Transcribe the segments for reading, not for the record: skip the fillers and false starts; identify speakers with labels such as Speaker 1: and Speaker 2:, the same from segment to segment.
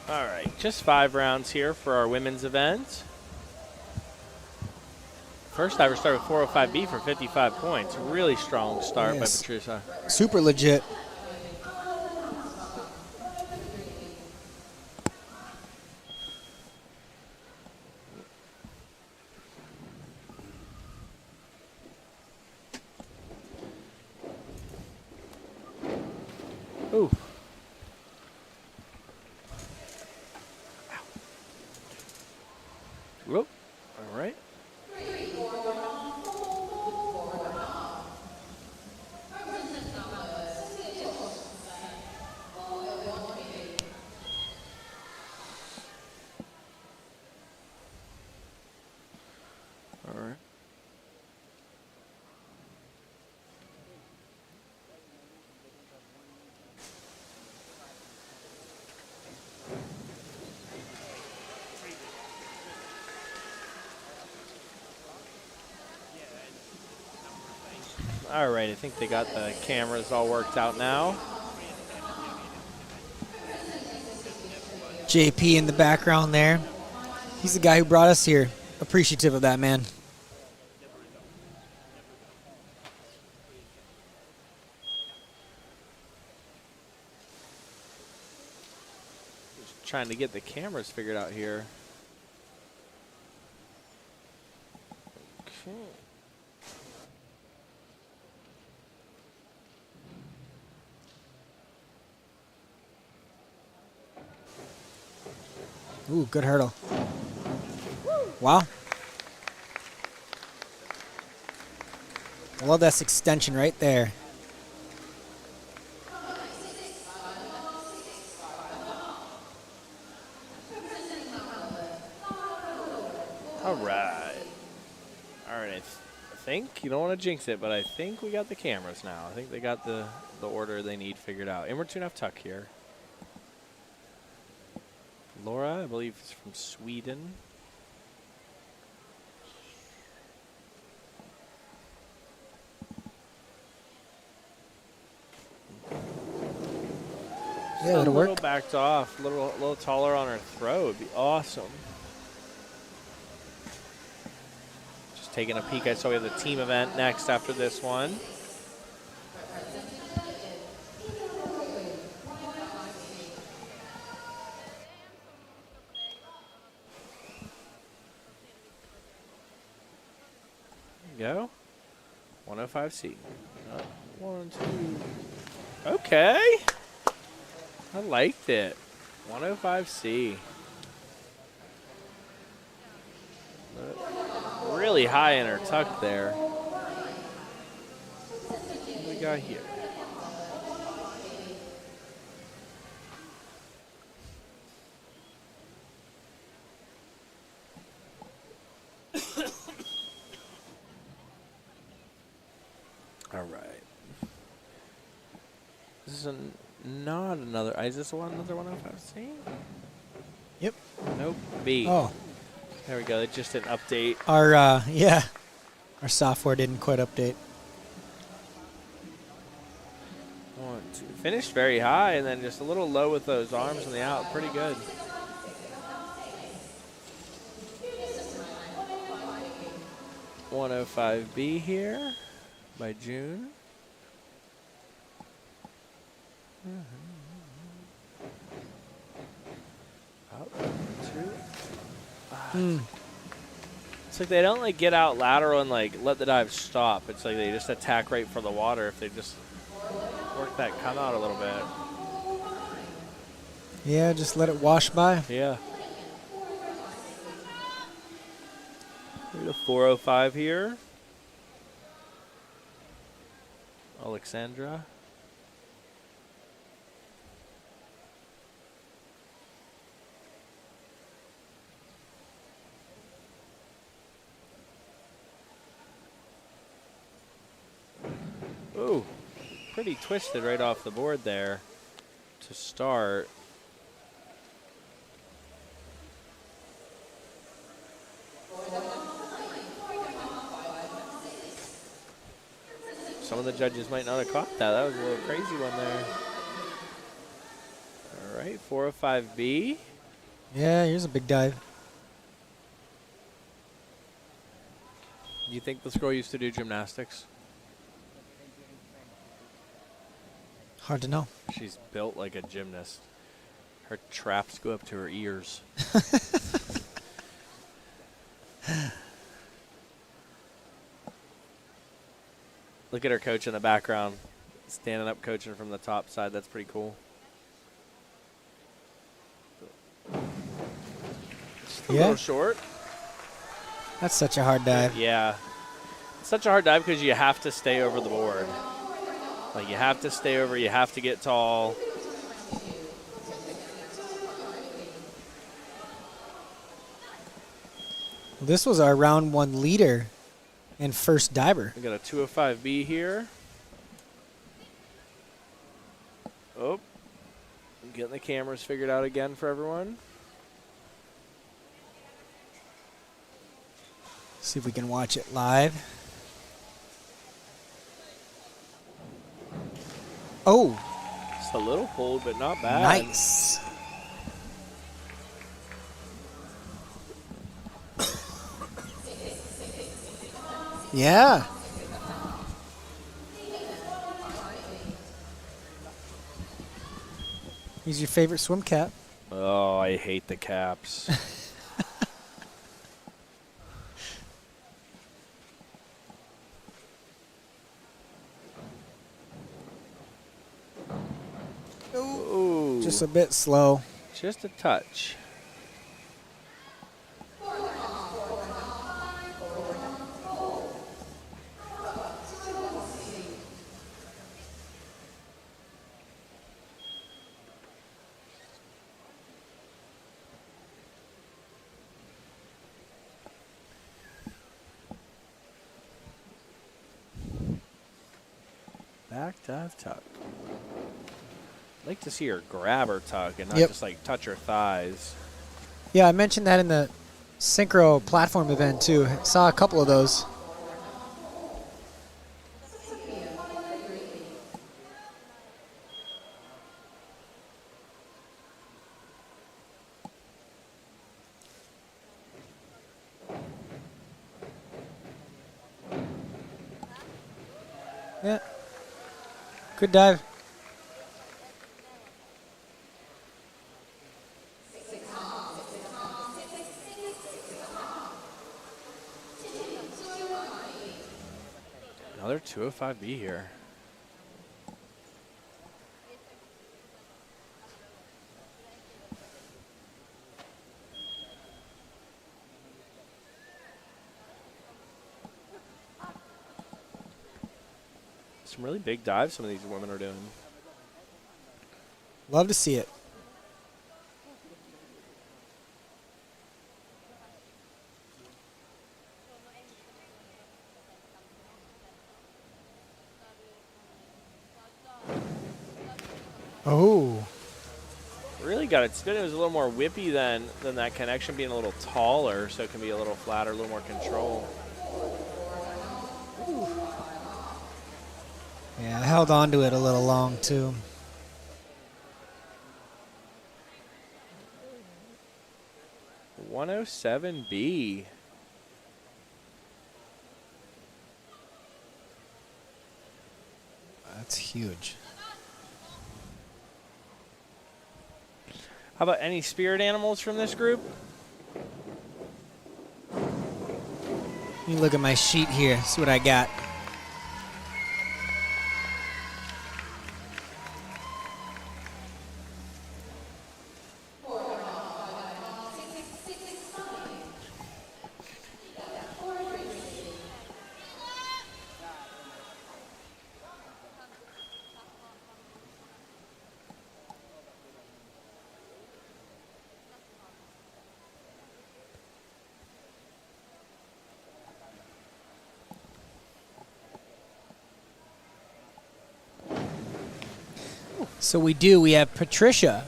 Speaker 1: All right, just 5 rounds here for our women's event. First diver started with 405B for 55 points. Really strong start by Patricia.
Speaker 2: Super legit.
Speaker 1: Ooh. Whoop. All right. All right. All right, I think they got the cameras all worked out now.
Speaker 2: JP in the background there. He's the guy who brought us here. Appreciative of that, man.
Speaker 1: Just trying to get the cameras figured out here. Okay.
Speaker 2: Ooh, good hurdle. Wow. I love that extension right there.
Speaker 1: All right. All right, I think, you don't want to jinx it, but I think we got the cameras now. I think they got the order they need figured out. Inward 2.5 tuck here. Laura, I believe, is from Sweden.
Speaker 2: Yeah,
Speaker 1: a
Speaker 2: it'll
Speaker 1: little
Speaker 2: work.
Speaker 1: backed off, a little taller on her throw would be awesome. Just taking a peek. I saw we have the team event next after this one. Go. 105C. 1, 2. Okay. I liked it. 105C. Really high in her tuck there. What do we got here? All right. This is not another. Is this another 105C?
Speaker 2: Yep.
Speaker 1: Nope. B.
Speaker 2: Oh.
Speaker 1: There we go. They just didn't update.
Speaker 2: Our, yeah. Our software didn't quite update.
Speaker 1: 1, 2. Finished very high and then just a little low with those arms on the out. Pretty good. $105B here by June. Up, 2. It's like they don't like get out lateral and like let the dive stop. It's like they just attack right for the water if they just work that come out a little bit.
Speaker 2: Yeah, just let it wash by.
Speaker 1: Yeah. Maybe the 405 here. Alexandra. Ooh, pretty twisted right off the board there to start. Some of the judges might not have caught that. That was a little crazy one there. All right, 405B.
Speaker 2: Yeah, here's a big dive.
Speaker 1: Do you think this girl used to do gymnastics?
Speaker 2: Hard to know.
Speaker 1: She's built like a gymnast. Her traps go up to her ears. Look at her coach in the background. Standing up coaching from the top side. That's pretty cool. Just a little short.
Speaker 2: That's such a hard dive.
Speaker 1: Yeah. It's such a hard dive because you have to stay over the board. Like, you have to stay over. You have to get tall.
Speaker 2: This was our round 1 leader and first diver.
Speaker 1: We got a 205B here. Oh. I'm getting the cameras figured out again for everyone.
Speaker 2: See if we can watch it live. Oh,
Speaker 1: Just a little hold, but not bad.
Speaker 2: nice. Yeah. He's your favorite swim cap.
Speaker 1: Oh, I hate the caps. Ooh.
Speaker 2: Just a bit slow.
Speaker 1: Just a touch. Back dive tuck. I'd like to see her grab her tuck and not just like touch her thighs.
Speaker 2: Yeah, I mentioned that in the synchro platform event too. Saw a couple of those. Yeah. Good dive.
Speaker 1: Another 205B here. Some really big dives some of these women are doing.
Speaker 2: Love to see it. Oh.
Speaker 1: Really got it spin. It was a little more whippy than that connection being a little taller, so it can be a little flatter, a little more control. Ooh.
Speaker 2: Yeah, I held on to it a little long too.
Speaker 1: $107B.
Speaker 2: That's huge.
Speaker 1: How about any spirit animals from this group?
Speaker 2: Let me look at my sheet here, see what I got. So we do. We have Patricia.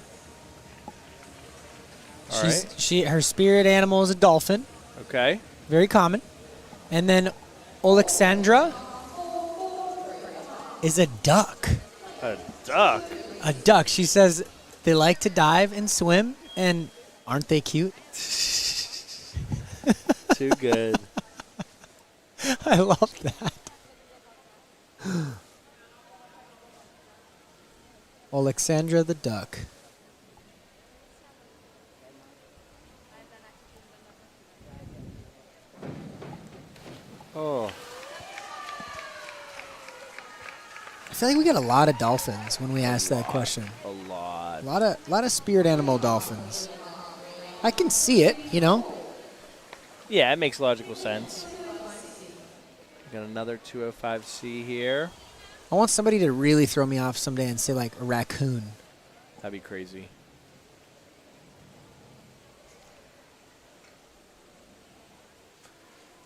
Speaker 1: All right.
Speaker 2: Her spirit animal is a dolphin.
Speaker 1: Okay.
Speaker 2: Very common. And then Alexandra is a duck.
Speaker 1: A duck.
Speaker 2: A duck. She says they like to dive and swim, and aren't they cute?
Speaker 1: Too good.
Speaker 2: I love that. Alexandra the duck.
Speaker 1: Oh.
Speaker 2: I feel like we get a lot of dolphins when we ask that question.
Speaker 1: A lot.
Speaker 2: A lot of spirit animal dolphins. I can see it, you know.
Speaker 1: Yeah, it makes logical sense. Got another 205C here.
Speaker 2: I want somebody to really throw me off someday and say like a raccoon.
Speaker 1: That'd be crazy.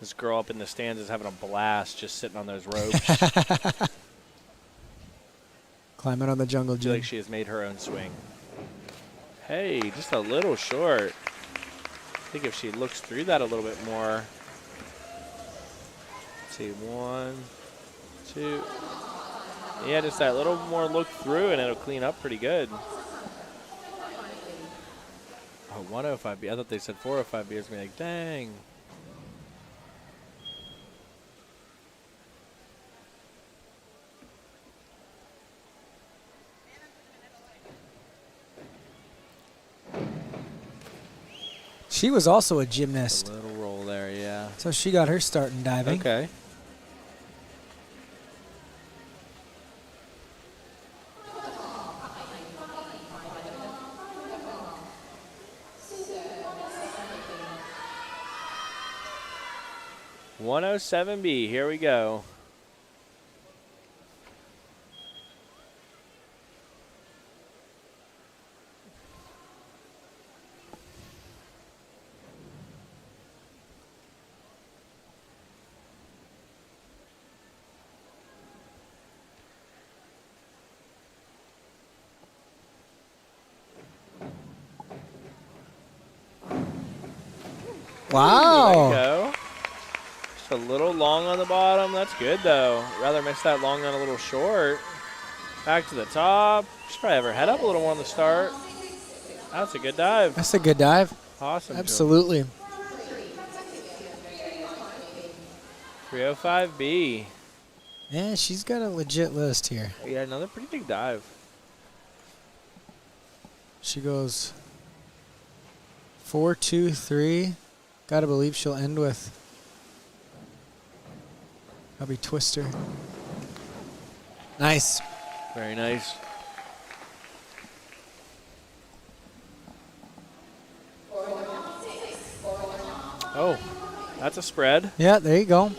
Speaker 1: This girl up in the stands is having a blast just sitting on those ropes.
Speaker 2: Climbing on the jungle
Speaker 1: I feel
Speaker 2: gym.
Speaker 1: like she has made her own swing. Hey, just a little short. I think if she looks through that a little bit more. Let's see, 1, 2. Yeah, just that little more look through and it'll clean up pretty good. Oh, 105B. I thought they said 405B. I was going to be like, dang.
Speaker 2: She was also a gymnast.
Speaker 1: A little roll there, yeah.
Speaker 2: So she got her start in diving.
Speaker 1: Okay. $107B, here we go.
Speaker 2: Wow.
Speaker 1: There you go. Just a little long on the bottom. That's good, though. Rather miss that long than a little short. Back to the top. Should probably have her head up a little more on the start. That's a good dive.
Speaker 2: That's a good dive.
Speaker 1: Awesome.
Speaker 2: Absolutely.
Speaker 1: 305B.
Speaker 2: Yeah, she's got a legit list here.
Speaker 1: Yeah, another pretty big dive.
Speaker 2: She goes 4, 2, 3. Gotta believe she'll end with probably twister. Nice.
Speaker 1: Very nice. Oh, that's a spread.
Speaker 2: Yeah, there you go.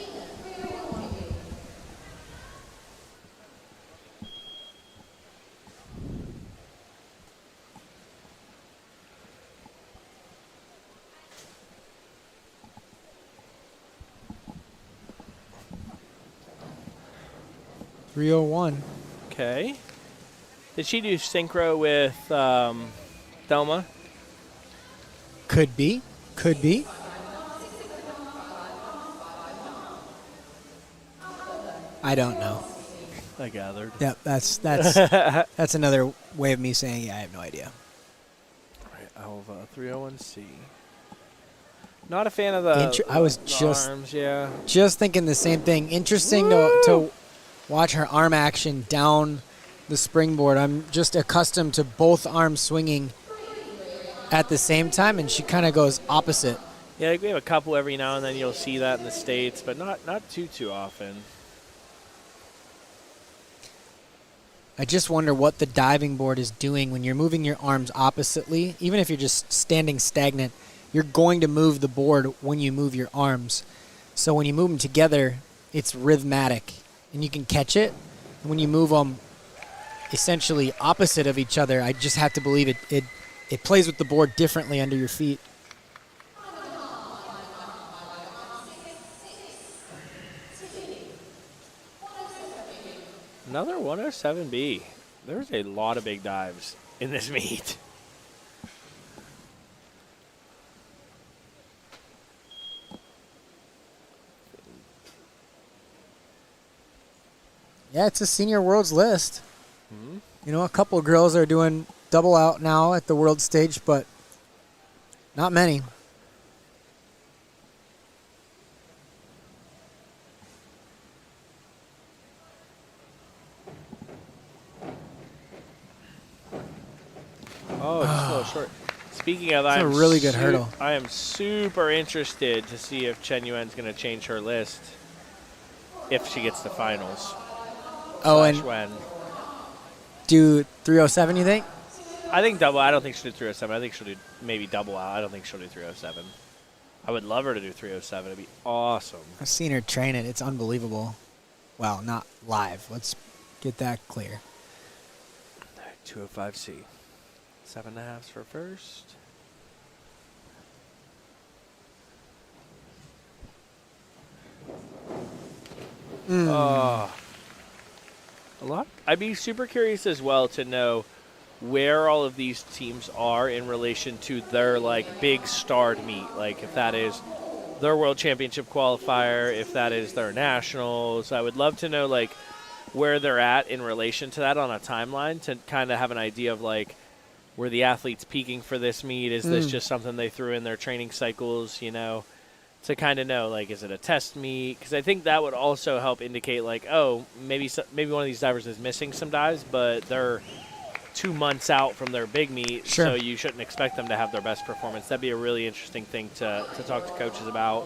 Speaker 2: .301.
Speaker 1: Okay. Did she do synchro with Thelma?
Speaker 2: Could be. Could be. I don't know.
Speaker 1: I gathered.
Speaker 2: Yep, that's another way of me saying, yeah, I have no idea.
Speaker 1: All right, Alva 301C. Not a fan of the,
Speaker 2: I was
Speaker 1: the arms, yeah.
Speaker 2: just thinking the same thing. Interesting to watch her arm action down the springboard. I'm just accustomed to both arms swinging at the same time, and she kind of goes opposite.
Speaker 1: Yeah, like we have a couple every now and then you'll see that in the States, but not too often.
Speaker 2: I just wonder what the diving board is doing when you're moving your arms oppositely. Even if you're just standing stagnant, you're going to move the board when you move your arms. So when you move them together, it's rhythmic, and you can catch it. And when you move them essentially opposite of each other, I just have to believe it plays with the board differently under your feet.
Speaker 1: Another 107B. There's a lot of big dives in this meet.
Speaker 2: Yeah, it's a senior worlds list.
Speaker 1: Mm-hmm.
Speaker 2: You know, a couple of girls are doing double out now at the world stage, but not many.
Speaker 1: Oh, just a little short. Speaking of,
Speaker 2: That's a
Speaker 1: I'm
Speaker 2: really good hurdle.
Speaker 1: I am super interested to see if Chen Yuan's going to change her list if she gets to finals.
Speaker 2: Oh, and
Speaker 1: When.
Speaker 2: do 307, you think?
Speaker 1: I think double. I don't think she'll do 307. I think she'll do maybe double out. I don't think she'll do 307. I would love her to do 307. It'd be awesome.
Speaker 2: I've seen her train it. It's unbelievable. Well, not live. Let's get that clear.
Speaker 1: All right, 205C. 7.5s for first. Oh. A lot. I'd be super curious as well to know where all of these teams are in relation to their like big starred meet. Like if that is their World Championship qualifier, if that is their nationals. I would love to know like where they're at in relation to that on a timeline to kind of have an idea of like were the athletes peaking for this meet? Is this just something they threw in their training cycles, you know, to kind of know, like, is it a test meet? Because I think that would also help indicate, like, oh, maybe one of these divers is missing some dives, but they're 2 months out from their big meet,
Speaker 2: Sure.
Speaker 1: so you shouldn't expect them to have their best performance. That'd be a really interesting thing to talk to coaches about.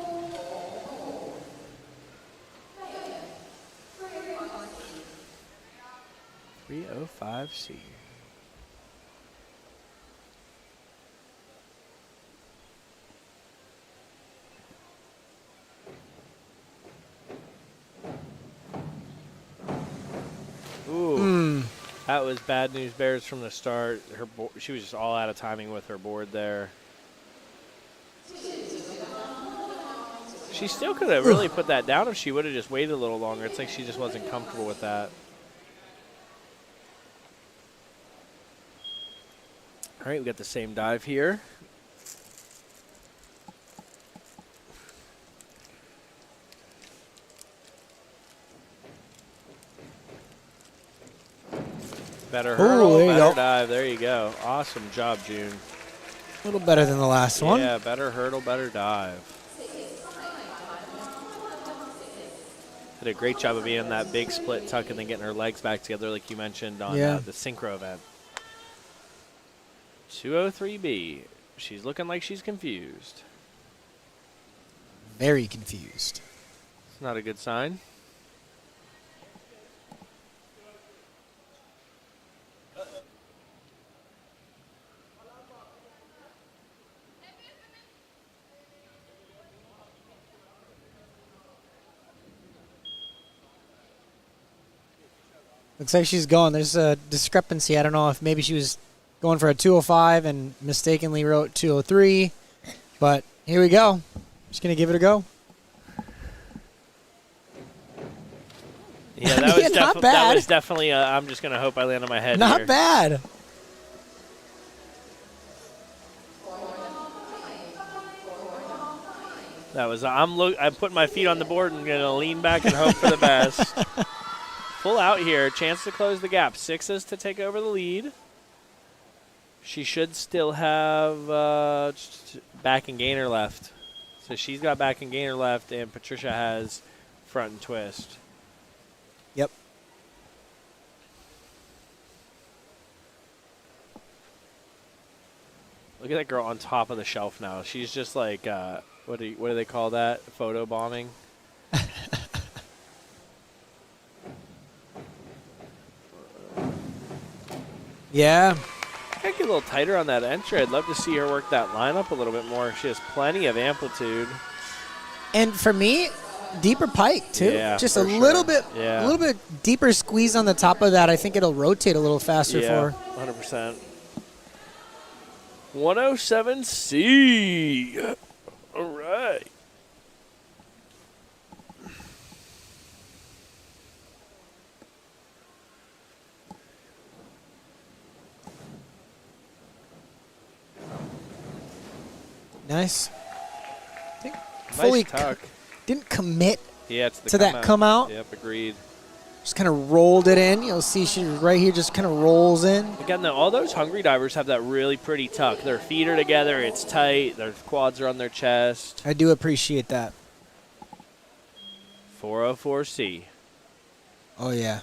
Speaker 1: .305C. Ooh, that was bad news bears from the start. She was just all out of timing with her board there. She still could have really put that down if she would have just waited a little longer. It's like she just wasn't comfortable with that. All right, we got the same dive here. Better hurdle, better dive. There you go. Awesome job, June.
Speaker 2: A little better than the last one.
Speaker 1: Yeah, better hurdle, better dive. Did a great job of being in that big split tuck and then getting her legs back together like you mentioned on the synchro event. 203B. She's looking like she's confused.
Speaker 2: Very confused.
Speaker 1: It's not a good sign.
Speaker 2: Looks like she's going. There's a discrepancy. I don't know if maybe she was going for a 205 and mistakenly wrote 203. But here we go. Just going to give it a go.
Speaker 1: Yeah, that was, that was definitely I'm just going to hope I land on my head
Speaker 2: Not
Speaker 1: here.
Speaker 2: bad.
Speaker 1: That was I'm putting my feet on the board and going to lean back and hope for the best. Full out here, chance to close the gap. 6s to take over the lead. She should still have back and gainer left. So she's got back and gainer left, and Patricia has front and twist.
Speaker 2: Yep.
Speaker 1: Look at that girl on top of the shelf now. She's just like, what do they call that? Photo bombing?
Speaker 2: Yeah.
Speaker 1: I gotta get a little tighter on that entry. I'd love to see her work that line up a little bit more. She has plenty of amplitude.
Speaker 2: And for me, deeper pike too.
Speaker 1: Yeah,
Speaker 2: just a little bit deeper squeeze on the top of that. I think it'll rotate a little faster for her.
Speaker 1: 100%. 107C. All right.
Speaker 2: Nice. I think
Speaker 1: Nice
Speaker 2: fully
Speaker 1: tuck.
Speaker 2: didn't commit
Speaker 1: Yeah, it's the
Speaker 2: to that come out.
Speaker 1: Yep, agreed.
Speaker 2: Just kind of rolled it in. You'll see she right here just kind of rolls in.
Speaker 1: Again, though, all those hungry divers have that really pretty tuck. Their feet are together. It's tight. Their quads are on their chest.
Speaker 2: I do appreciate that.
Speaker 1: 404C.
Speaker 2: Oh, yeah.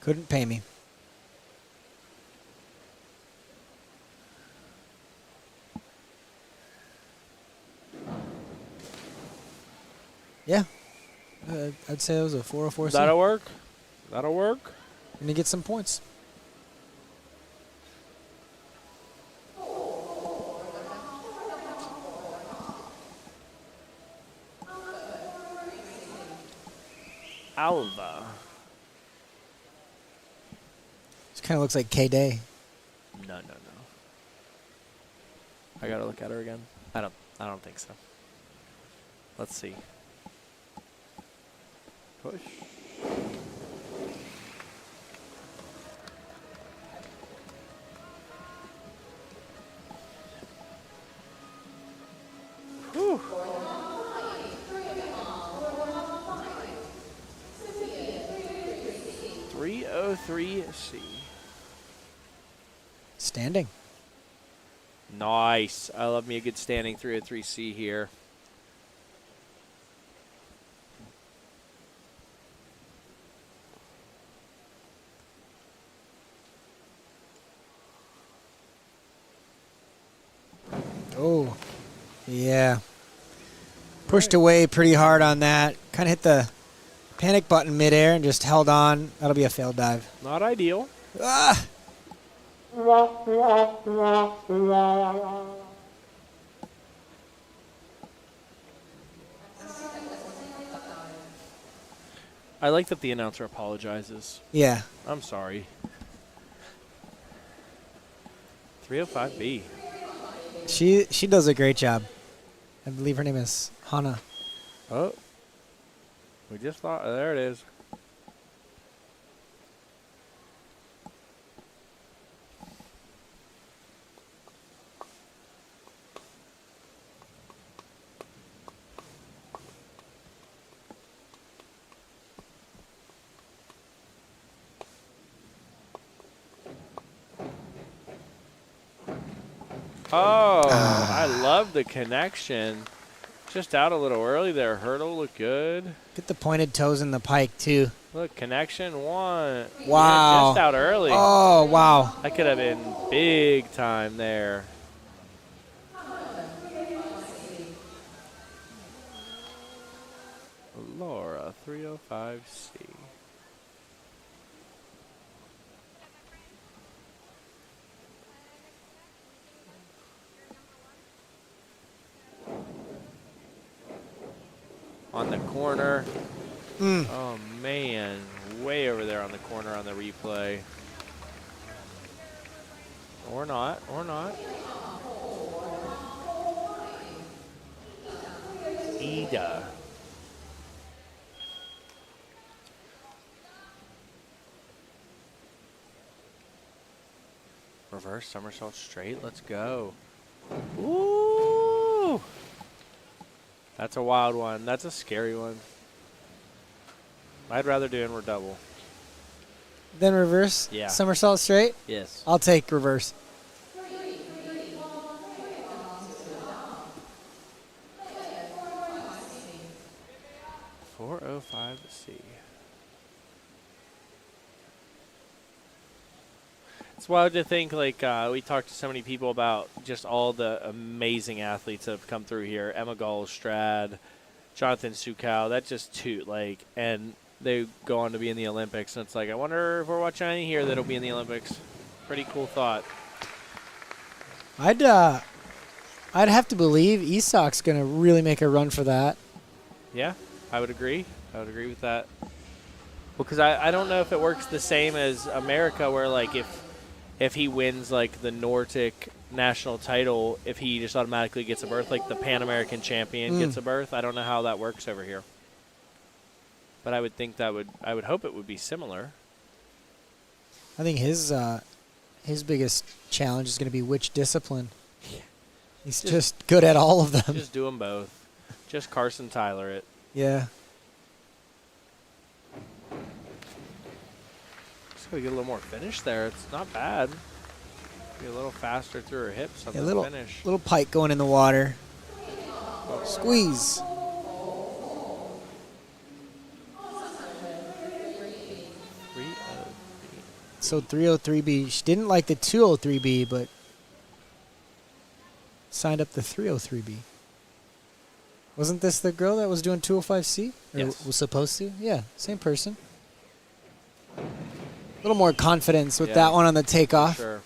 Speaker 2: Couldn't pay me. Yeah. I'd say it was a 404C.
Speaker 1: That'll work. That'll work.
Speaker 2: And you get some points.
Speaker 1: Alva.
Speaker 2: This kind of looks like K-Day.
Speaker 1: No. I gotta look at her again. I don't think so. Let's see. Push. Whew. 303C.
Speaker 2: Standing.
Speaker 1: Nice. I love me a good standing 303C here.
Speaker 2: Oh, yeah. Pushed away pretty hard on that. Kind of hit the panic button midair and just held on. That'll be a failed dive.
Speaker 1: Not ideal.
Speaker 2: Ah!
Speaker 1: I like that the announcer apologizes.
Speaker 2: Yeah.
Speaker 1: I'm sorry. 305B.
Speaker 2: She does a great job. I believe her name is Hana.
Speaker 1: Oh. We just thought. There it is. Oh, I love the connection. Just out a little early there. Hurdle looked good.
Speaker 2: Get the pointed toes in the pike, too.
Speaker 1: Look, connection one.
Speaker 2: Wow.
Speaker 1: Yeah, just out early.
Speaker 2: Oh, wow.
Speaker 1: That could have been big time there. Laura, 305C. On the corner. Oh, man. Way over there on the corner on the replay. Or not. Ida. Reverse somersault straight. Let's go. Ooh. That's a wild one. That's a scary one. I'd rather do inward double.
Speaker 2: Then reverse?
Speaker 1: Yeah.
Speaker 2: Somersault straight?
Speaker 1: Yes.
Speaker 2: I'll take reverse.
Speaker 1: .405C. It's wild to think, like, we talked to so many people about just all the amazing athletes that have come through here. Emma Gall-Strad, Jonathan Sukow, that's just two, like, and they go on to be in the Olympics. And it's like, I wonder if we're watching any here that'll be in the Olympics. Pretty cool thought.
Speaker 2: I'd have to believe Isak's going to really make a run for that.
Speaker 1: Yeah, I would agree. I would agree with that. Well, because I don't know if it works the same as America, where, like, if he wins, like, the Nordic national title, if he just automatically gets a berth, like the Pan American champion gets a berth. I don't know how that works over here. But I would think I would hope it would be similar.
Speaker 2: I think his his biggest challenge is going to be which discipline. He's just good at all of them.
Speaker 1: Just do them both. Just Carson Tyler it.
Speaker 2: Yeah.
Speaker 1: Just gotta get a little more finish there. It's not bad. Be a little faster through her hips on
Speaker 2: A
Speaker 1: the finish.
Speaker 2: little pike going in the water. Squeeze.
Speaker 1: 303.
Speaker 2: So 303B. She didn't like the 203B, but signed up the 303B. Wasn't this the girl that was doing 205C? Or
Speaker 1: Yes.
Speaker 2: was supposed to? Yeah, same person. A little more confidence with that one on the takeoff.
Speaker 1: Sure.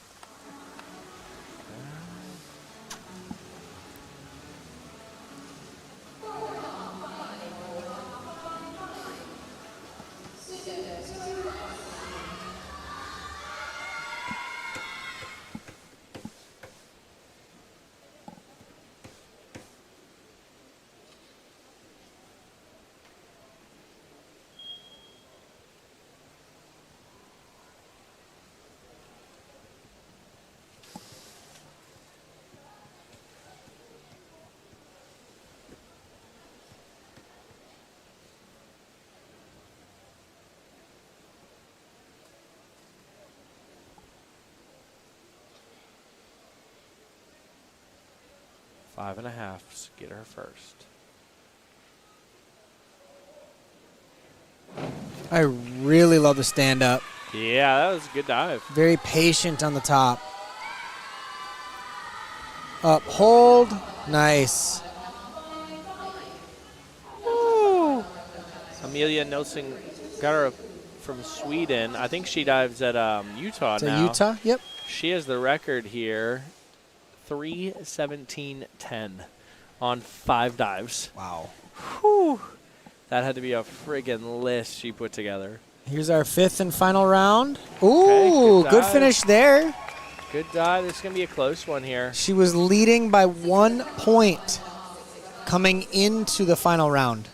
Speaker 1: Five and a half. Get her first.
Speaker 2: I really love the stand up.
Speaker 1: Yeah, that was a good dive.
Speaker 2: Very patient on the top. Up, hold. Nice.
Speaker 1: Woo. Amelia Nilsson got her from Sweden. I think she dives at Utah
Speaker 2: So
Speaker 1: now.
Speaker 2: Utah? Yep.
Speaker 1: She has the record here. 3:17:10 on 5 dives.
Speaker 2: Wow.
Speaker 1: Whew. That had to be a friggin' list she put together.
Speaker 2: Here's our 5th and final round. Ooh,
Speaker 1: Okay,
Speaker 2: good
Speaker 1: dive.
Speaker 2: finish there.
Speaker 1: Good dive. This is going to be a close one here.
Speaker 2: She was leading by 1 point coming into the final round.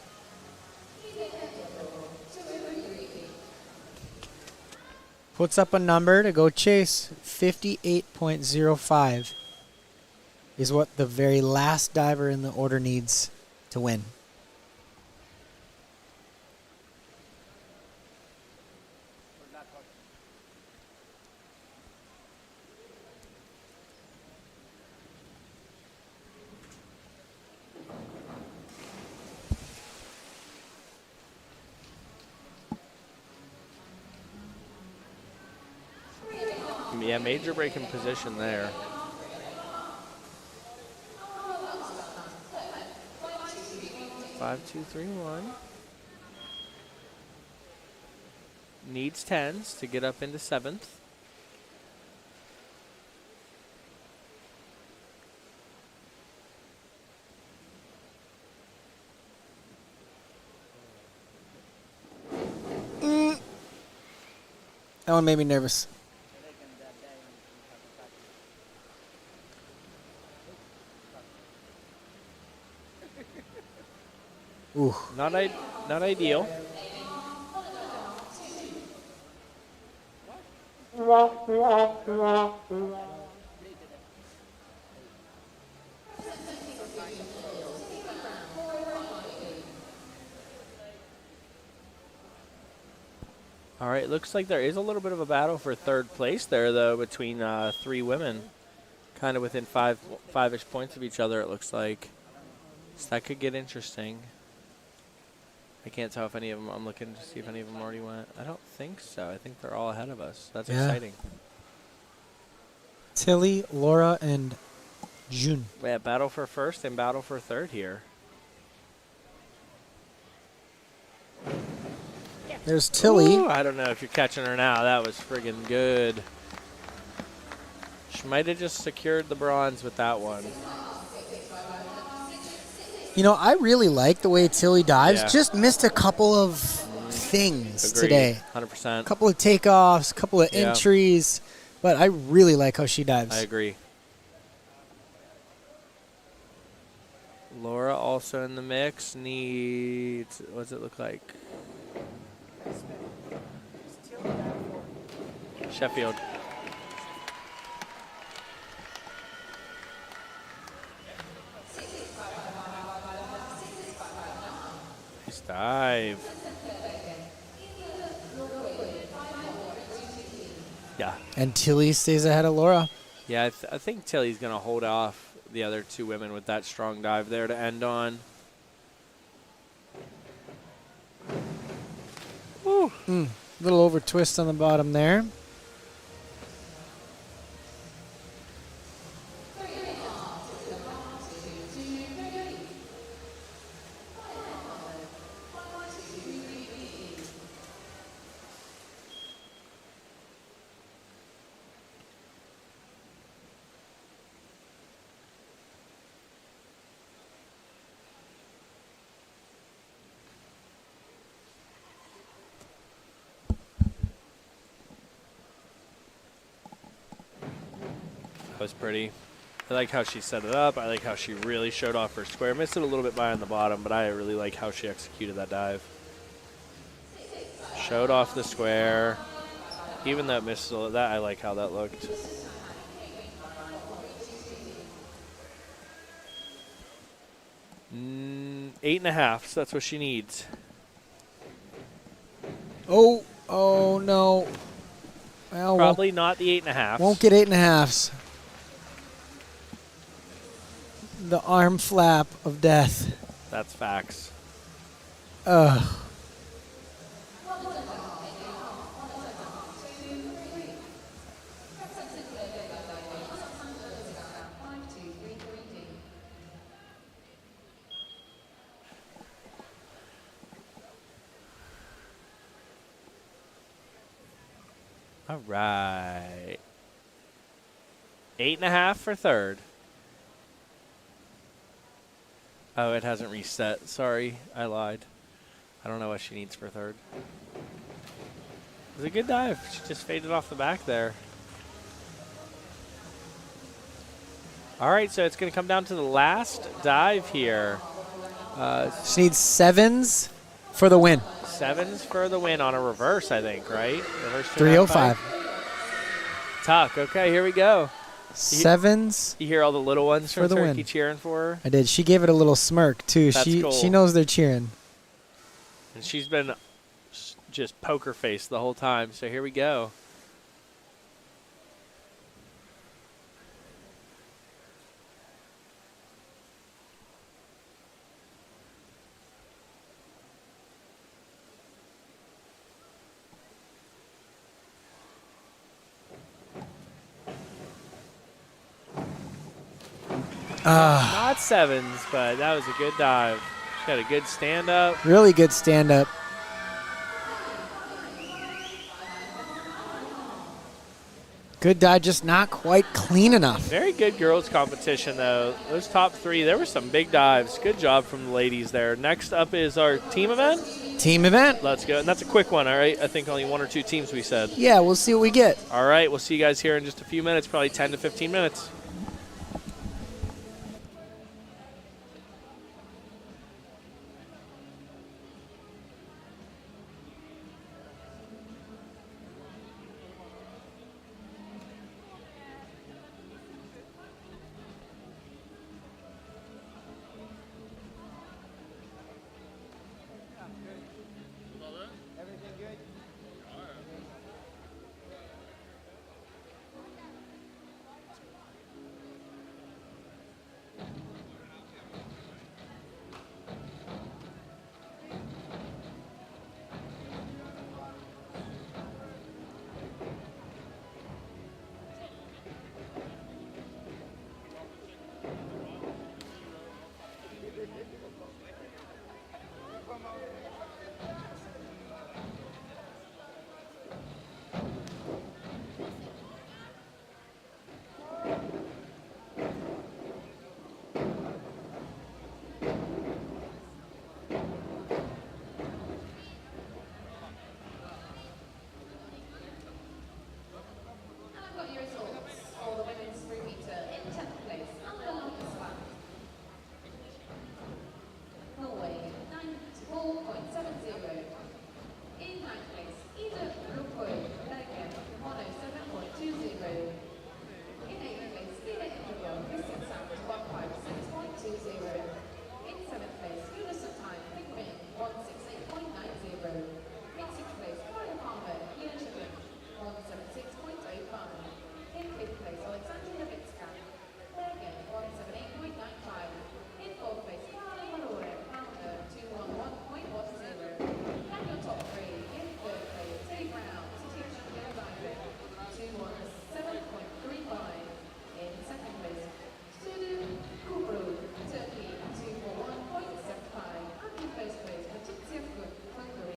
Speaker 2: Puts up a number to go chase. 58.05 is what the very last diver in the order needs to win.
Speaker 1: Yeah, major break in position there. Five, 2, 3, 1. Needs 10s to get up into 7th.
Speaker 2: That one made me nervous. Ooh.
Speaker 1: Not ideal. All right, looks like there is a little bit of a battle for 3rd place there, though, between 3 women. Kind of within five-ish points of each other, it looks like. So that could get interesting. I can't tell if any of them, I'm looking to see if any of them already went. I don't think so. I think they're all ahead of us. That's exciting.
Speaker 2: Tilly, Laura, and June.
Speaker 1: Yeah, battle for 1st and battle for 3rd here.
Speaker 2: There's Tilly.
Speaker 1: Ooh, I don't know if you're catching her now. That was friggin' good. She might have just secured the bronze with that one.
Speaker 2: You know, I really like the way Tilly dives.
Speaker 1: Yeah.
Speaker 2: Just missed a couple of things
Speaker 1: Agreed.
Speaker 2: today.
Speaker 1: 100%.
Speaker 2: A couple of takeoffs, a couple of
Speaker 1: Yeah.
Speaker 2: entries. But I really like how she dives.
Speaker 1: I agree. Laura also in the mix. Needs, what does it look like? Sheffield. dive. Yeah.
Speaker 2: And Tilly stays ahead of Laura.
Speaker 1: Yeah, I think Tilly's going to hold off the other two women with that strong dive there to end on. Woo.
Speaker 2: Little over twist on the bottom there.
Speaker 1: That was pretty. I like how she set it up. I like how she really showed off her square. Missed it a little bit by on the bottom, but I really like how she executed that dive. Showed off the square. Even though it missed that, I like how that looked. Mm, 8.5, so that's what she needs.
Speaker 2: Oh no. Well,
Speaker 1: Probably not the 8.5.
Speaker 2: Won't get 8.5s. The arm flap of death.
Speaker 1: That's facts.
Speaker 2: Ugh.
Speaker 1: All right. 8.5 for third. Oh, it hasn't reset. Sorry, I lied. I don't know what she needs for third. It was a good dive. She just faded off the back there. All right, so it's going to come down to the last dive here.
Speaker 2: She needs 7s for the win.
Speaker 1: 7s for the win on a reverse, I think, right? Reverse
Speaker 2: 305.
Speaker 1: Tuck. Okay, here we go.
Speaker 2: 7s.
Speaker 1: You hear all the little ones
Speaker 2: for
Speaker 1: from
Speaker 2: the
Speaker 1: Turkey
Speaker 2: win.
Speaker 1: cheering for her?
Speaker 2: I did. She gave it a little smirk, too.
Speaker 1: That's cool.
Speaker 2: She knows they're cheering.
Speaker 1: And she's been just poker face the whole time. So here we go. Not 7s, but that was a good dive. She got a good stand-up.
Speaker 2: Really good stand-up. Good dive, just not quite clean enough.
Speaker 1: Very good girls competition, though. Those top three, there were some big dives. Good job from the ladies there. Next up is our team event.
Speaker 2: Team event.
Speaker 1: Let's go. And that's a quick one, all right? I think only 1 or 2 teams we said.
Speaker 2: Yeah, we'll see what we get.
Speaker 1: All right, we'll see you guys here in just a few minutes, probably 10 to 15 minutes.